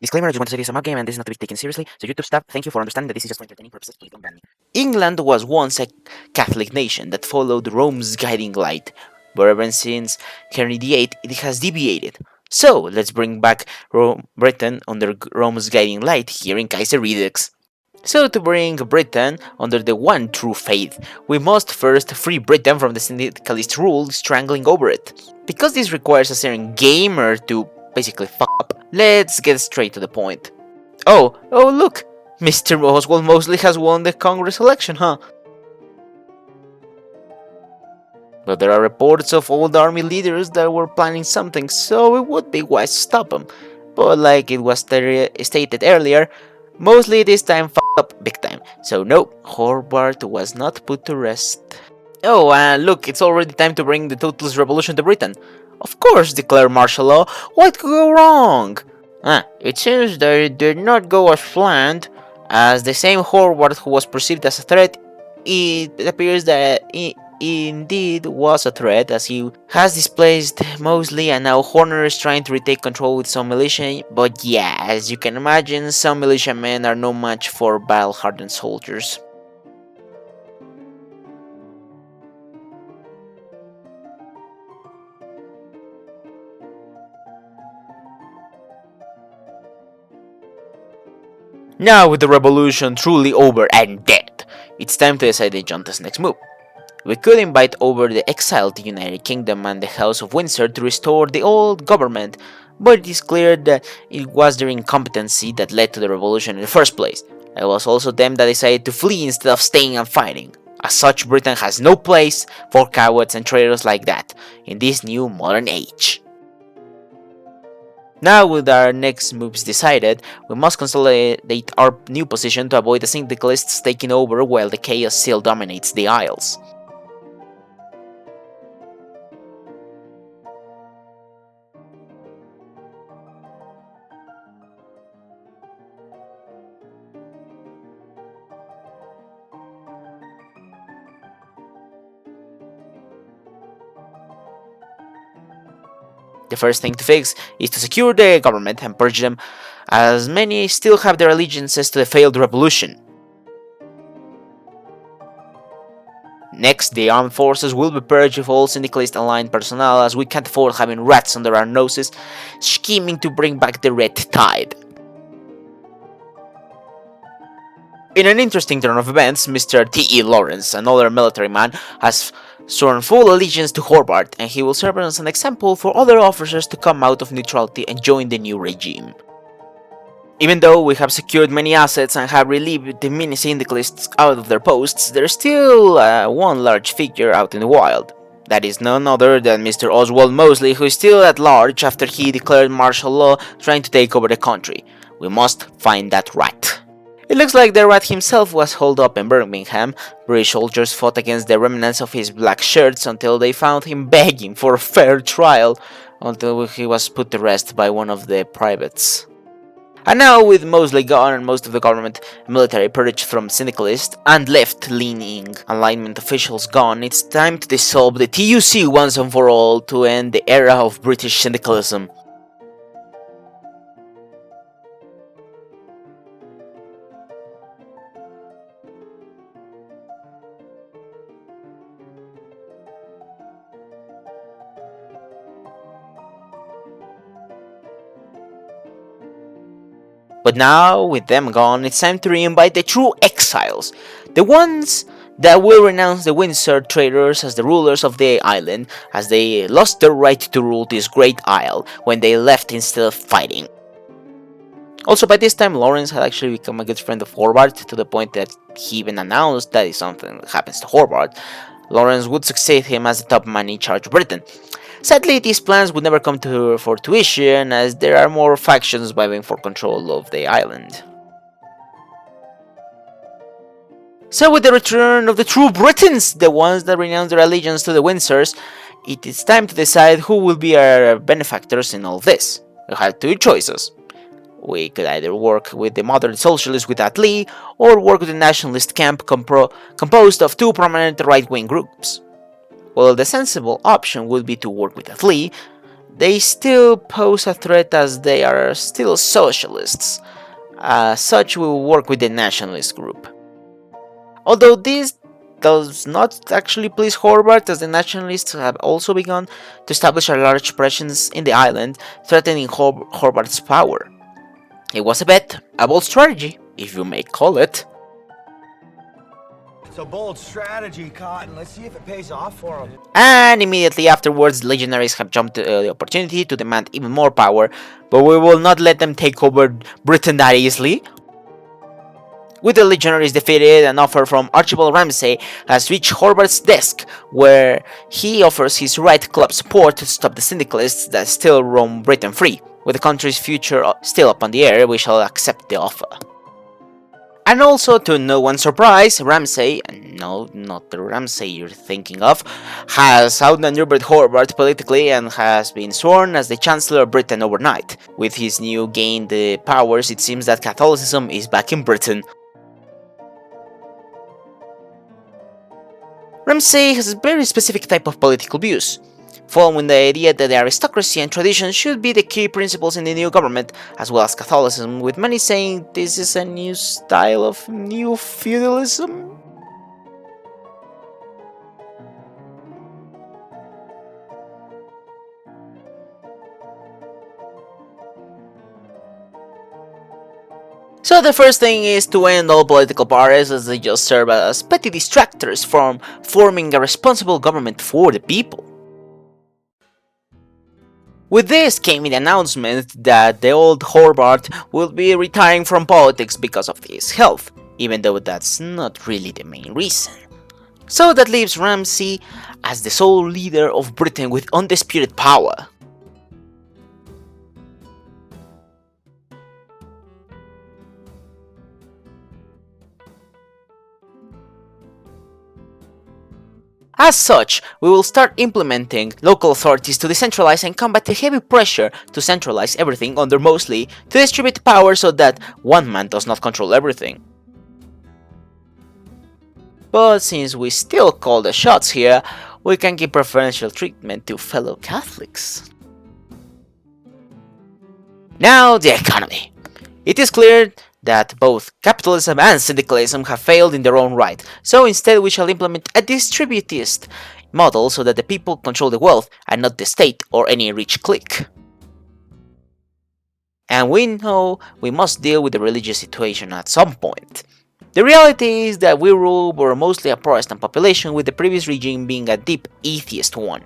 Disclaimer, I just want to say this is a map game and this is not to be taken seriously, so YouTube staff, thank you for understanding that this is just for entertaining purposes, please don't ban me. England was once a Catholic nation that followed Rome's guiding light, but ever since Henry VIII it has deviated. So, let's bring back Britain under Rome's guiding light here in Kaiserredux. So to bring Britain under the one true faith, we must first free Britain from the syndicalist rule strangling over it. Because this requires a certain gamer to basically fuck up, let's get straight to the point. Oh look! Mr. Oswald Mosley has won the Congress election, huh? But there are reports of old army leaders that were planning something, so it would be wise to stop them. But like it was stated earlier, Mosley this time fucked up big time, so no, Hobart was not put to rest. Oh, and look, it's already time to bring the totalist revolution to Britain. Of course, declare martial law. What could go wrong? It seems that it did not go as planned. As the same Hobart who was perceived as a threat, it appears that he indeed was a threat, as he has displaced Mosley and now Horner is trying to retake control with some militia. But yeah, as you can imagine, some militiamen are no match for battle-hardened soldiers. Now with the revolution truly over and dead, it's time to decide the Junta's next move. We could invite over the exiled United Kingdom and the House of Windsor to restore the old government, but it is clear that it was their incompetency that led to the revolution in the first place. It was also them that decided to flee instead of staying and fighting. As such, Britain has no place for cowards and traitors like that in this new modern age. Now with our next moves decided, we must consolidate our new position to avoid the syndicalists taking over while the chaos still dominates the Isles. The first thing to fix is to secure the government and purge them, as many still have their allegiances to the failed revolution. Next, the armed forces will be purged of all syndicalist-aligned personnel, as we can't afford having rats under our noses scheming to bring back the red tide. In an interesting turn of events, Mr. T.E. Lawrence, another military man, has sworn full allegiance to Hobart, and he will serve as an example for other officers to come out of neutrality and join the new regime. Even though we have secured many assets and have relieved the many syndicalists out of their posts, there is still one large figure out in the wild. That is none other than Mr. Oswald Mosley, who is still at large after he declared martial law trying to take over the country. We must find that rat. It looks like the rat himself was holed up in Birmingham. British soldiers fought against the remnants of his black shirts until they found him begging for a fair trial, until he was put to rest by one of the privates. And now, with Mosley gone and most of the government and military purged from syndicalist and left-leaning alignment officials gone, it's time to dissolve the TUC once and for all to end the era of British syndicalism. But now, with them gone, it's time to re-invite the true exiles, the ones that will renounce the Windsor traitors as the rulers of the island, as they lost their right to rule this great isle when they left instead of fighting. Also, by this time, Lawrence had actually become a good friend of Hobart, to the point that he even announced that if something happens to Hobart, Lawrence would succeed him as the top man in charge of Britain. Sadly, these plans would never come to fruition, as there are more factions vying for control of the island. So with the return of the true Britons, the ones that renounce their allegiance to the Windsors, it is time to decide who will be our benefactors in all this. We have two choices. We could either work with the moderate socialists with Attlee, or work with the nationalist camp composed of two prominent right-wing groups. Well, the sensible option would be to work with Attlee, they still pose a threat as they are still socialists. As such, we will work with the nationalist group. Although this does not actually please Hobart, as the nationalists have also begun to establish a large presence in the island, threatening Hobart's power. It was a bet, a bold strategy, if you may call it. It's a bold strategy, Cotton. Let's see if it pays off for him. And immediately afterwards, the legionaries have jumped the opportunity to demand even more power, but we will not let them take over Britain that easily. With the legionaries defeated, an offer from Archibald Ramsey has reached Hobart's desk, where he offers his right club support to stop the syndicalists that still roam Britain free. With the country's future still up on the air, we shall accept the offer. And also, to no one's surprise, Ramsey, no, not the Ramsey you're thinking of, has outmaneuvered Hobart politically and has been sworn as the Chancellor of Britain overnight. With his new gained powers, it seems that Catholicism is back in Britain. Ramsey has a very specific type of political views, following the idea that the aristocracy and tradition should be the key principles in the new government, as well as Catholicism, with many saying this is a new style of NeoFeudalism. So the first thing is to end all political parties, as they just serve as petty distractors from forming a responsible government for the people. With this came the announcement that the old Hobart will be retiring from politics because of his health, even though that's not really the main reason. So that leaves Ramsey as the sole leader of Britain with undisputed power. As such, we will start implementing local authorities to decentralize and combat the heavy pressure to centralize everything under Mosley to distribute power so that one man does not control everything. But since we still call the shots here, we can give preferential treatment to fellow Catholics. Now the economy. It is clear that both capitalism and syndicalism have failed in their own right, so instead we shall implement a distributist model so that the people control the wealth and not the state or any rich clique. And we know we must deal with the religious situation at some point. The reality is that we rule over mostly a Protestant population, with the previous regime being a deep atheist one.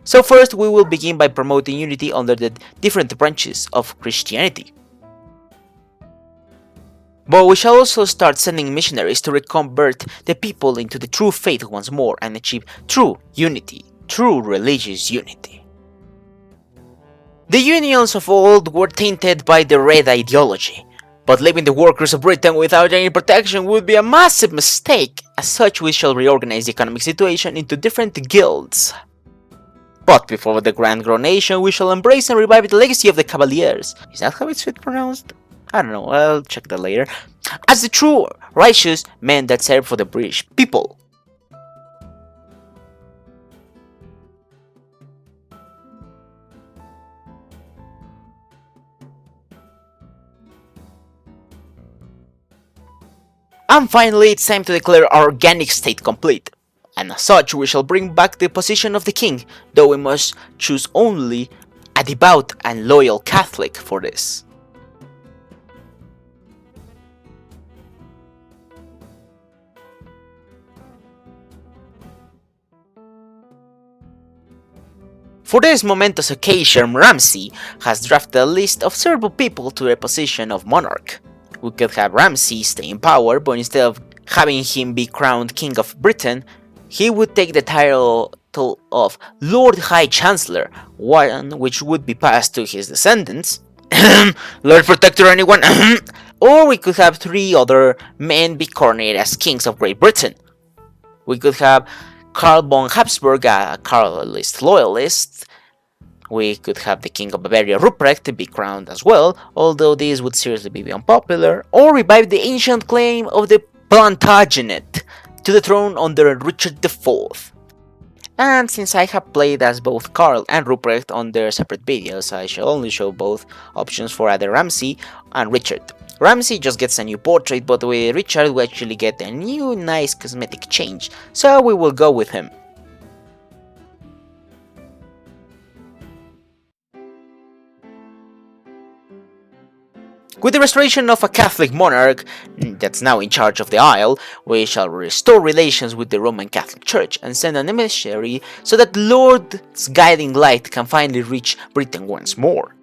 So first we will begin by promoting unity under the different branches of Christianity. But we shall also start sending missionaries to reconvert the people into the true faith once more and achieve true unity, true religious unity. The unions of old were tainted by the red ideology, but leaving the workers of Britain without any protection would be a massive mistake. As such, we shall reorganize the economic situation into different guilds. But before the grand coronation, we shall embrace and revive the legacy of the Cavaliers. Is that how it's pronounced? I don't know, I'll check that later. As the true, righteous men that serve for the British people. And finally, it's time to declare our organic state complete. And as such, we shall bring back the position of the king, though we must choose only a devout and loyal Catholic for this. For this momentous occasion, Ramsey has drafted a list of several people to the position of monarch. We could have Ramsey stay in power, but instead of having him be crowned King of Britain, he would take the title of Lord High Chancellor, one which would be passed to his descendants. Lord Protector anyone? Or we could have three other men be coronated as Kings of Great Britain. We could have Karl von Habsburg, a Carlist loyalist. We could have the King of Bavaria, Ruprecht, be crowned as well, although this would seriously be unpopular. Or revive the ancient claim of the Plantagenet to the throne under Richard IV. And since I have played as both Karl and Ruprecht on their separate videos, I shall only show both options for either Ramsey and Richard. Ramsey just gets a new portrait, but with Richard we actually get a new nice cosmetic change, so we will go with him. With the restoration of a Catholic monarch that's now in charge of the Isle, we shall restore relations with the Roman Catholic Church and send an emissary so that the Lord's guiding light can finally reach Britain once more.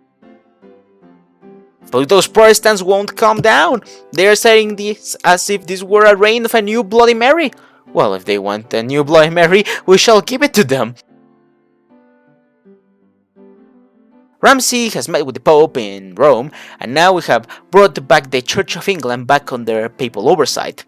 But those Protestants won't calm down. They are saying this as if this were a reign of a new Bloody Mary. Well, if they want a new Bloody Mary, we shall give it to them. Ramsey has met with the Pope in Rome, and now we have brought back the Church of England back under papal oversight.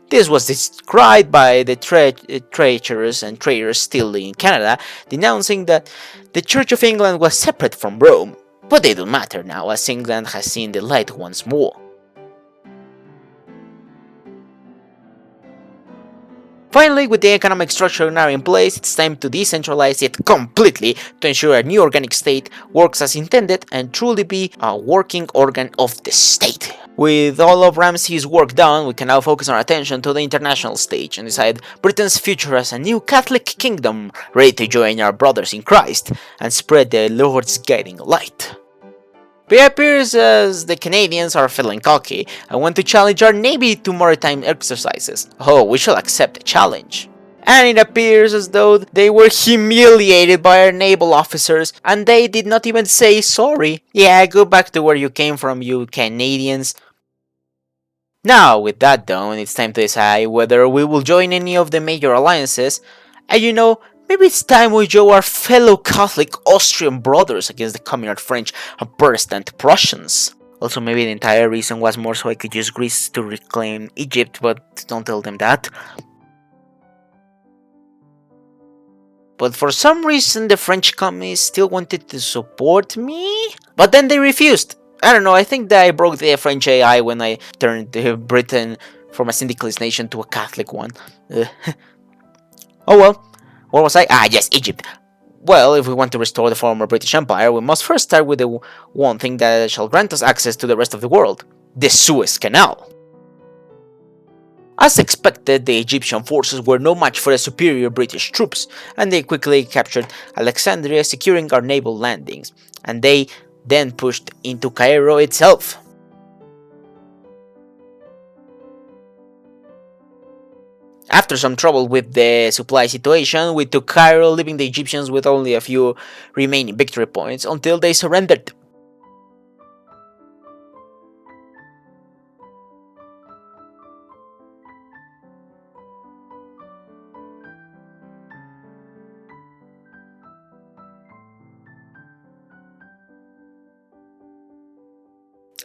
This was decried by the traitors and traitors still in Canada, denouncing that the Church of England was separate from Rome, but they don't matter now as England has seen the light once more. Finally, with the economic structure now in place, it's time to decentralize it completely to ensure a new organic state works as intended and truly be a working organ of the state. With all of Ramsey's work done, we can now focus our attention to the international stage and decide Britain's future as a new Catholic kingdom, ready to join our brothers in Christ and spread the Lord's guiding light. It appears as the Canadians are feeling cocky and want to challenge our navy to maritime exercises. Oh, we shall accept the challenge. And it appears as though they were humiliated by our naval officers and they did not even say sorry. Yeah, go back to where you came from, you Canadians. Now, with that done, it's time to decide whether we will join any of the major alliances. And maybe it's time we join our fellow Catholic Austrian brothers against the communist French and Protestant Prussians. Also, maybe the entire reason was more so I could use Greece to reclaim Egypt, but don't tell them that. But for some reason the French communists still wanted to support me, but then they refused. I don't know, I think that I broke the French AI when I turned Britain from a syndicalist nation to a Catholic one. Oh well. Where was I? Ah, yes, Egypt. Well, if we want to restore the former British Empire, we must first start with the one thing that shall grant us access to the rest of the world: the Suez Canal. As expected, the Egyptian forces were no match for the superior British troops, and they quickly captured Alexandria, securing our naval landings, and they then pushed into Cairo itself. After some trouble with the supply situation, we took Cairo, leaving the Egyptians with only a few remaining victory points until they surrendered.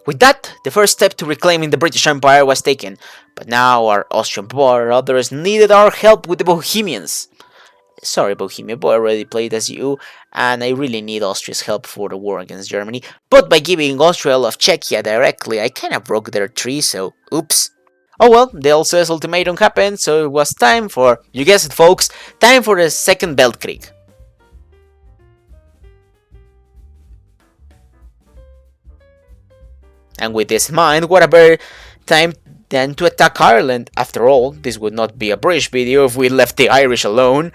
With that, the first step to reclaiming the British Empire was taken, but now our Austrian brothers needed our help with the Bohemians. Sorry Bohemia, but I already played as you, and I really need Austria's help for the war against Germany, but by giving Austria of Czechia directly, I kinda broke their tree, so oops. Oh well, the Alsace ultimatum happened, so it was time for, you guessed it folks, time for the Second Weltkrieg. And with this in mind, what a better time than to attack Ireland. After all, this would not be a British video if we left the Irish alone.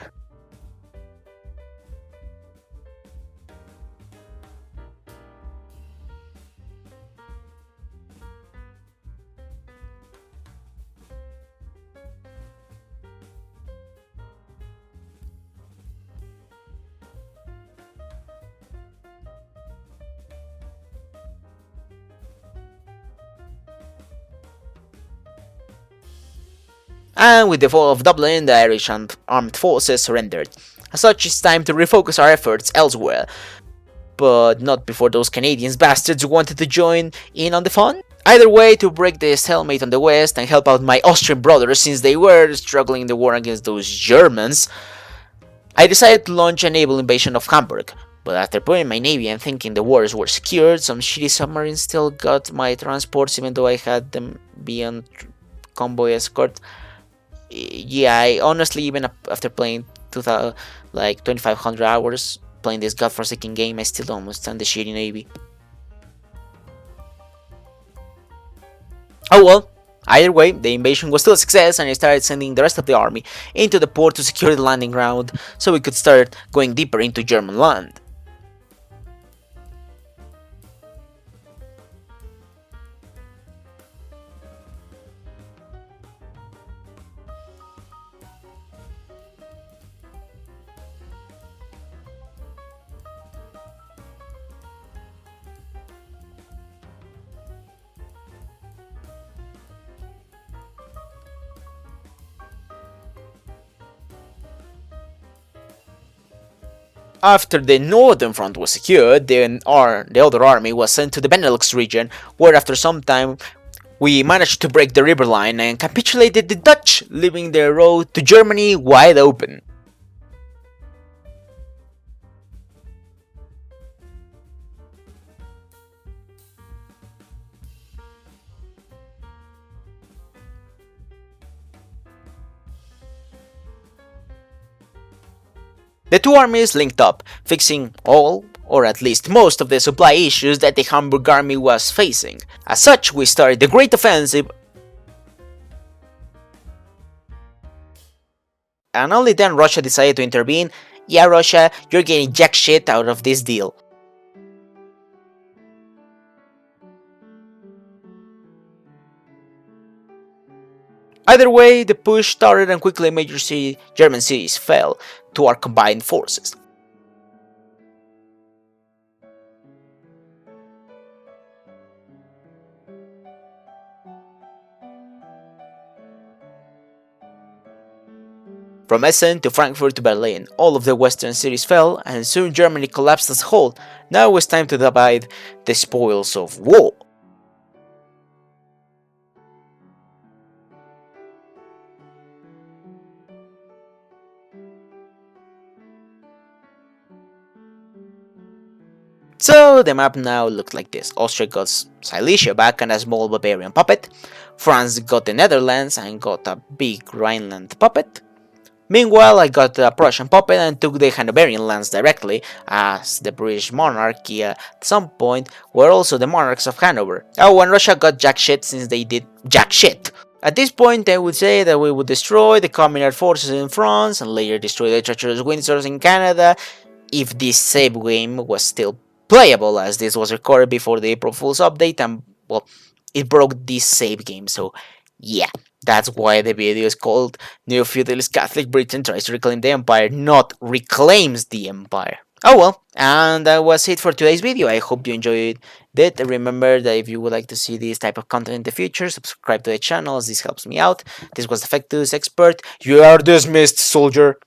And with the fall of Dublin, the Irish armed forces surrendered. As such, it's time to refocus our efforts elsewhere. But not before those Canadians bastards wanted to join in on the fun. Either way, to break the stalemate on the west and help out my Austrian brothers since they were struggling in the war against those Germans, I decided to launch a naval invasion of Hamburg. But after putting my navy and thinking the waters were secured, some shitty submarines still got my transports even though I had them be on convoy escort. Yeah, I honestly, even after playing like 2,500 hours playing this godforsaken game. I still don't understand the shitty navy. Oh well, either way, the invasion was still a success, and I started sending the rest of the army into the port to secure the landing ground so we could start going deeper into German land. After the northern front was secured, the other army was sent to the Benelux region, where after some time we managed to break the river line and capitulated the Dutch, leaving their road to Germany wide open. The two armies linked up, fixing all, or at least most of the supply issues that the Hamburg army was facing. As such, we started the Great Offensive, and only then Russia decided to intervene. Yeah, Russia, you're getting jack shit out of this deal. Either way, the push started and quickly major German cities fell to our combined forces. From Essen to Frankfurt to Berlin, all of the western cities fell, and soon Germany collapsed as a whole. Now it was time to divide the spoils of war. So the map now looked like this. Austria got Silesia back and a small Bavarian puppet. France got the Netherlands and got a big Rhineland puppet. Meanwhile, I got a Prussian puppet and took the Hanoverian lands directly, as the British monarchy at some point were also the monarchs of Hanover. Oh, and Russia got jack shit since they did jack shit. At this point, I would say that we would destroy the Communist forces in France and later destroy the treacherous Windsors in Canada, if this save game was still playable, as this was recorded before the April Fool's update, and well, it broke this save game, so yeah, that's why the video is called NeoFeudalist Catholic Britain tries to reclaim the empire, not reclaims the empire. Oh well, and that was it for today's video. I hope you enjoyed it. Remember that if you would like to see this type of content in the future, subscribe to the channel as this helps me out. This was Defectus Expert. You are dismissed, soldier.